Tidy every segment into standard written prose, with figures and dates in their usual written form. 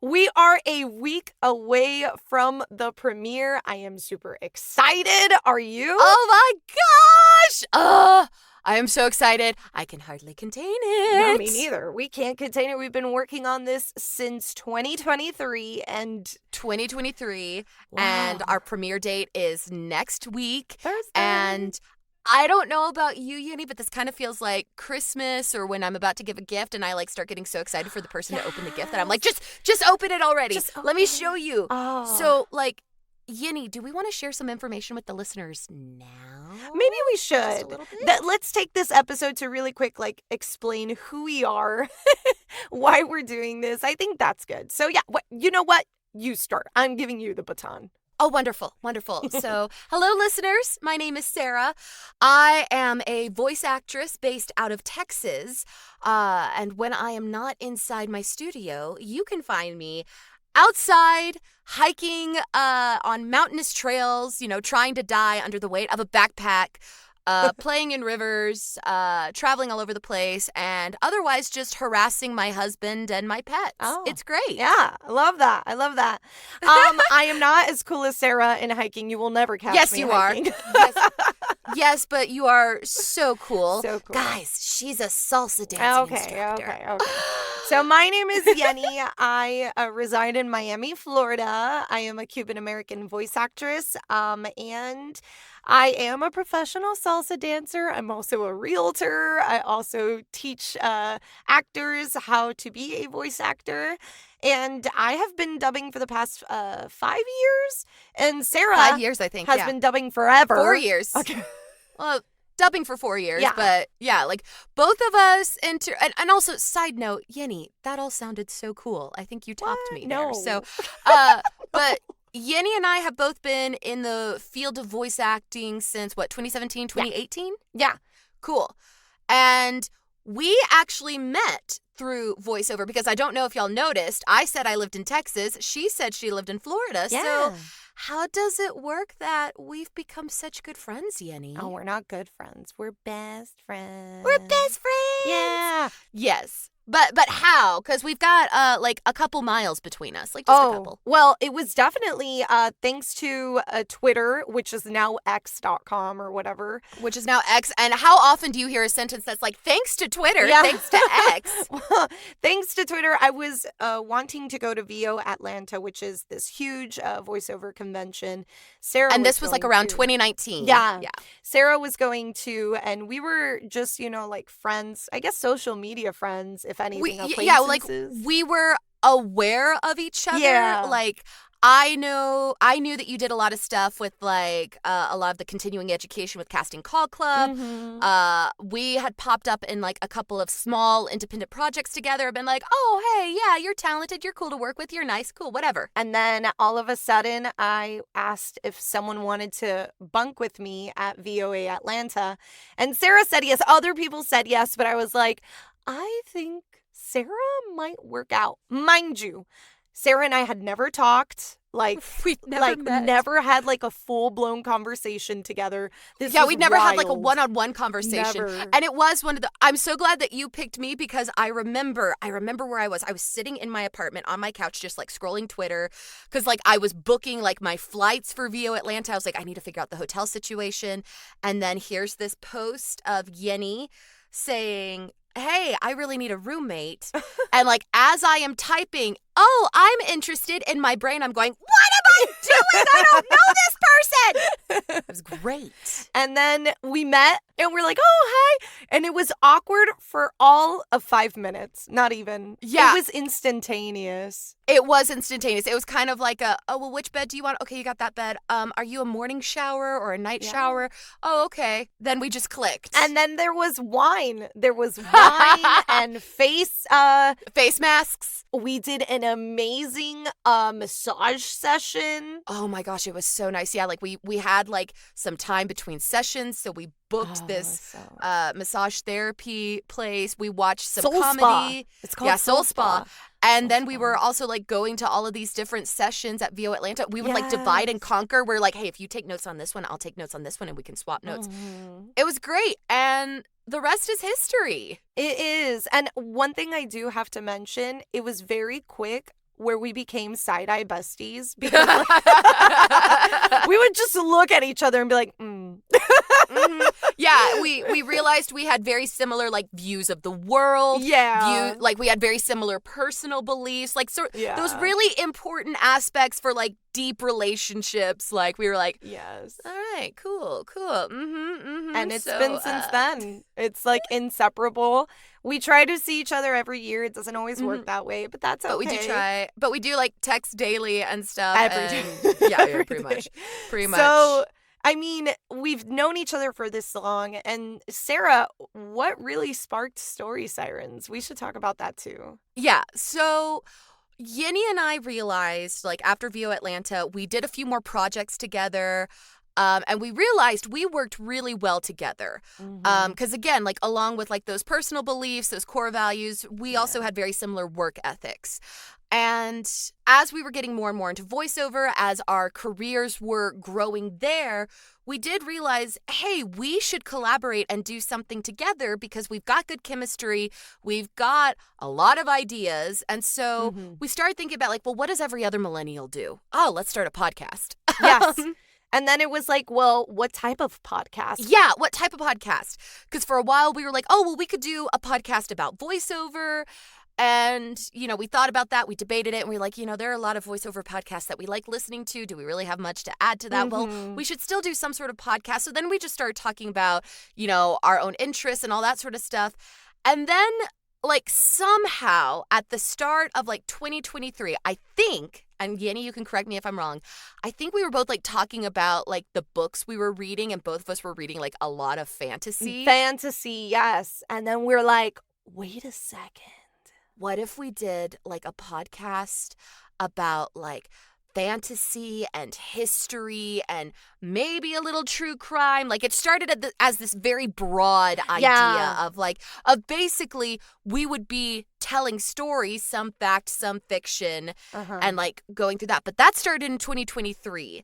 We are a week away from the premiere. I am super excited. Are you? Oh my gosh! I am so excited. I can hardly contain it. No, me neither. We can't contain it. We've been working on this since 2023 and 2023, wow. And our premiere date is next week. Thursday. And I don't know about you, Yenni, but this kind of feels like Christmas or when I'm about to give a gift and I like start getting so excited for the person to open the gift that I'm like, just open it already. Let me show you. Oh. So, like, Yenni, do we want to share some information with the listeners now? Maybe we should. Just a little bit? Let's take this episode to really quick, explain who we are, why we're doing this. I think that's good. So, yeah, you know what? You start. I'm giving you the baton. Oh, wonderful, wonderful. So, hello, listeners. My name is Sarah. I am a voice actress based out of Texas. And when I am not inside my studio, you can find me outside, hiking on mountainous trails, trying to die under the weight of a backpack, playing in rivers, traveling all over the place, and otherwise just harassing my husband and my pets. Oh, it's great. Yeah, I love that. I am not as cool as Sarah in hiking. You will never catch yes, me you hiking. Are. Yes, but you are so cool. So cool. Guys, she's a salsa dancing instructor. Okay. So my name is Yenni. I reside in Miami, Florida. I am a Cuban-American voice actress, and I am a professional salsa dancer. I'm also a realtor. I also teach actors how to be a voice actor. And I have been dubbing for the past 5 years. And Sarah 5 years, I think, has been dubbing forever. 4 years. Okay. Well, dubbing for 4 years, yeah. But yeah, like both of us and also side note, Yenni, that all sounded so cool. I think you topped me there. No. So, but Yenni and I have both been in the field of voice acting since 2017, 2018? Yeah. Cool. And we actually met through voiceover because I don't know if y'all noticed, I said I lived in Texas. She said she lived in Florida. Yeah. So how does it work that we've become such good friends, Yenni? Oh, we're not good friends. We're best friends. We're best friends. Yeah. Yes. But how? Because we've got a couple miles between us, just a couple. Well, it was definitely thanks to Twitter, which is now x.com or whatever. Which is now X. And how often do you hear a sentence that's like, thanks to Twitter, thanks to X? Well, thanks to Twitter, I was wanting to go to VO Atlanta, which is this huge voiceover convention. Sarah and this was around 2019. Yeah. Sarah was going to, and we were just, friends, I guess social media friends, if anything. We were aware of each other. Yeah. I knew that you did a lot of stuff with a lot of the continuing education with Casting Call Club. Mm-hmm. We had popped up in a couple of small independent projects together. Been like, oh hey, yeah, you're talented, you're cool to work with, you're nice, cool, whatever. And then all of a sudden, I asked if someone wanted to bunk with me at VOA Atlanta, and Sarah said yes. Other people said yes, but I was like, I think Sarah might work out. Mind you, Sarah and I had never talked. We've never never had a full-blown conversation together. We'd never wild. had a one-on-one conversation. Never. And it was I'm so glad that you picked me because I remember where I was. I was sitting in my apartment on my couch just scrolling Twitter because I was booking my flights for VO Atlanta. I was like, I need to figure out the hotel situation. And then here's this post of Yenni saying, hey, I really need a roommate. And as I am typing, oh, I'm interested, in my brain I'm going, what am I doing? I don't know this person. It was great. And then we met and we're like, oh, hi. And it was awkward for all of 5 minutes. Not even. Yeah. It was instantaneous. It was instantaneous. It was kind of well, which bed do you want? Okay, you got that bed. Are you a morning shower or a night shower? Oh, okay. Then we just clicked. And then there was wine. There was wine and face masks. We did an amazing massage session. Oh my gosh, it was so nice. Yeah, we had some time between sessions, so we booked this massage therapy place. We watched some Soul comedy. Spa. It's called Soul Spa. And then we fun. were also going to all of these different sessions at VO Atlanta. We would divide and conquer. We're hey, if you take notes on this one, I'll take notes on this one, and we can swap notes. Mm-hmm. It was great. And the rest is history. It is. And one thing I do have to mention, it was very quick. where we became side-eye besties because we would just look at each other and be like, Mm-hmm. Yeah, we realized we had very similar like views of the world. Yeah. Like we had very similar personal beliefs. Like those Yeah. really important aspects for like deep relationships. Like we were like, Yes. all right, cool. And it's been since then. It's like inseparable. We try to see each other every year. It doesn't always work that way, but that's okay. But we do try. But we do like text daily and stuff. Every day. Yeah, pretty much. So, I mean, we've known each other for this long. And Sarah, what really sparked Story Sirens? We should talk about that too. Yeah. So Yenni and I realized, like, after VO Atlanta, we did a few more projects together. And we realized we worked really well together. Because again, like along with like those personal beliefs, those core values, we also had very similar work ethics. And as we were getting more and more into voiceover, as our careers were growing there, we did realize, hey, we should collaborate and do something together because we've got good chemistry. We've got a lot of ideas. And so we started thinking about like, well, what does every other millennial do? Oh, let's start a podcast. Yes. And then it was like, well, what type of podcast? Yeah, what type of podcast? Because for a while we were like, oh, well, we could do a podcast about voiceover. And, you know, we thought about that. We debated it. And we were like, you know, there are a lot of voiceover podcasts that we like listening to. Do we really have much to add to that? Well, we should still do some sort of podcast. So then we just started talking about, you know, our own interests and all that sort of stuff. And then, like, somehow at the start of, like, 2023, I think, and Yenni, you can correct me if I'm wrong, I think we were both, like, talking about, like, the books we were reading. And both of us were reading, like, a lot of fantasy. Fantasy, yes. And then we're like, wait a second. What if we did like a podcast about like fantasy and history and maybe a little true crime? Like it started as this very broad idea of basically we would be telling stories, some fact, some fiction, and like going through that. But that started in 2023.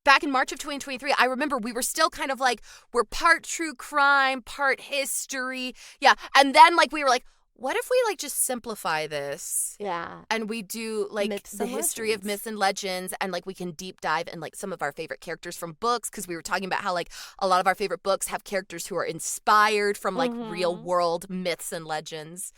Back in March of 2023, I remember we were still kind of like, we're part true crime, part history. Yeah. And then like we were like, what if we like just simplify this? Yeah. And we do like Myths the and history of legends. myths and legends, and like we can deep dive in like some of our favorite characters from books, because we were talking about how like a lot of our favorite books have characters who are inspired from like real world myths and legends.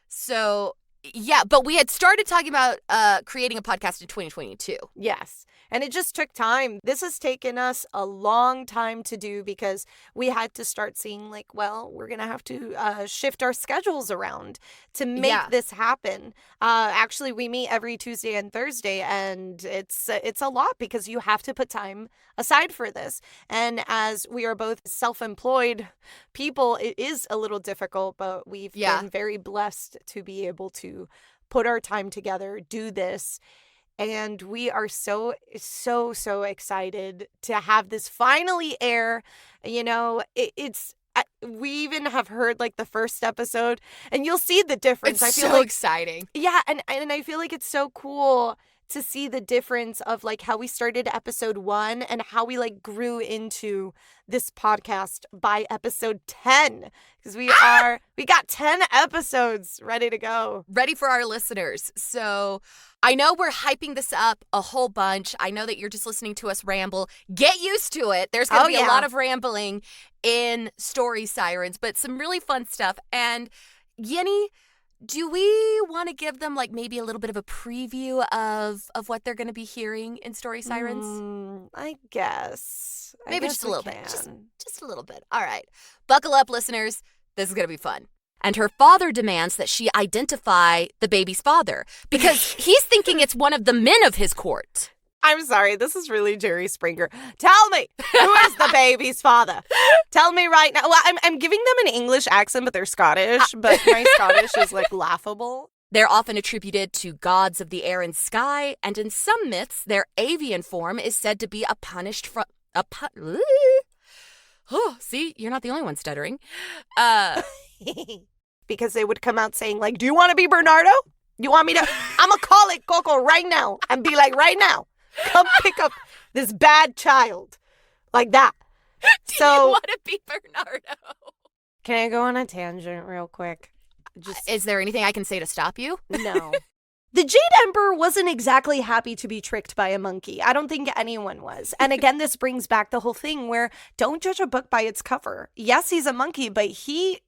So yeah, but we had started talking about creating a podcast in 2022. Yes. And it just took time. This has taken us a long time to do because we had to start seeing like, well, we're going to have to shift our schedules around to make this happen. Actually, we meet every Tuesday and Thursday, and it's a lot because you have to put time aside for this. And as we are both self-employed people, it is a little difficult, but we've been very blessed to be able to put our time together, do this. And we are so excited to have this finally air. You know, it's we even have heard like the first episode, and you'll see the difference. It's I feel so like, exciting. Yeah, and I feel like it's so cool to see the difference of like how we started episode 1 and how we like grew into this podcast by episode 10, because we got 10 episodes ready to go. Ready for our listeners. So I know we're hyping this up a whole bunch. I know that you're just listening to us ramble. Get used to it. There's going to be a lot of rambling in Story Sirens, but some really fun stuff. And Yenni, do we want to give them like maybe a little bit of a preview of what they're going to be hearing in Story Sirens? I guess. Maybe just a little bit. Just a little bit. All right. Buckle up, listeners. This is going to be fun. And her father demands that she identify the baby's father because he's thinking it's one of the men of his court. I'm sorry, this is really Jerry Springer. Tell me, who is the baby's father? Tell me right now. Well, I'm giving them an English accent, but they're Scottish. But my Scottish is like laughable. They're often attributed to gods of the air and sky, and in some myths, their avian form is said to be Oh, see, you're not the only one stuttering. Because they would come out saying like, do you want to be Bernardo? You want me to? I'm going to call it Coco right now and be like, right now, come pick up this bad child. Like that. Do you want to be Bernardo? Can I go on a tangent real quick? Is there anything I can say to stop you? No. The Jade Emperor wasn't exactly happy to be tricked by a monkey. I don't think anyone was. And again, this brings back the whole thing where don't judge a book by its cover. Yes, he's a monkey, but he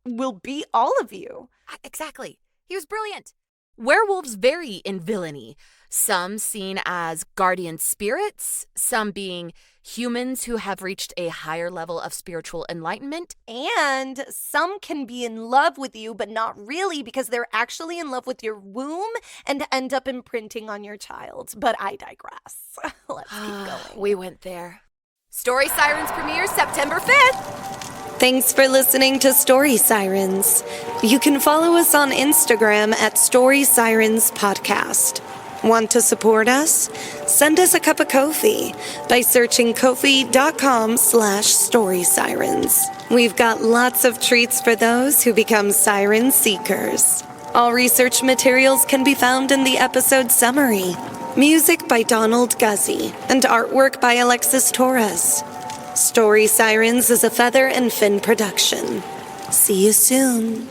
will beat all of you. Exactly. He was brilliant. Werewolves vary in villainy. Some seen as guardian spirits, some being humans who have reached a higher level of spiritual enlightenment. And some can be in love with you, but not really, because they're actually in love with your womb and end up imprinting on your child. But I digress. Let's keep going. We went there. Story Sirens premieres September 5th. Thanks for listening to Story Sirens. You can follow us on Instagram at Story Sirens Podcast. Want to support us? Send us a cup of Ko-fi by searching ko-fi.com/Story Sirens. We've got lots of treats for those who become siren seekers. All research materials can be found in the episode summary. Music by Donald Guzzi and artwork by Alexis Torres. Story Sirens is a Feather and Fin production. See you soon.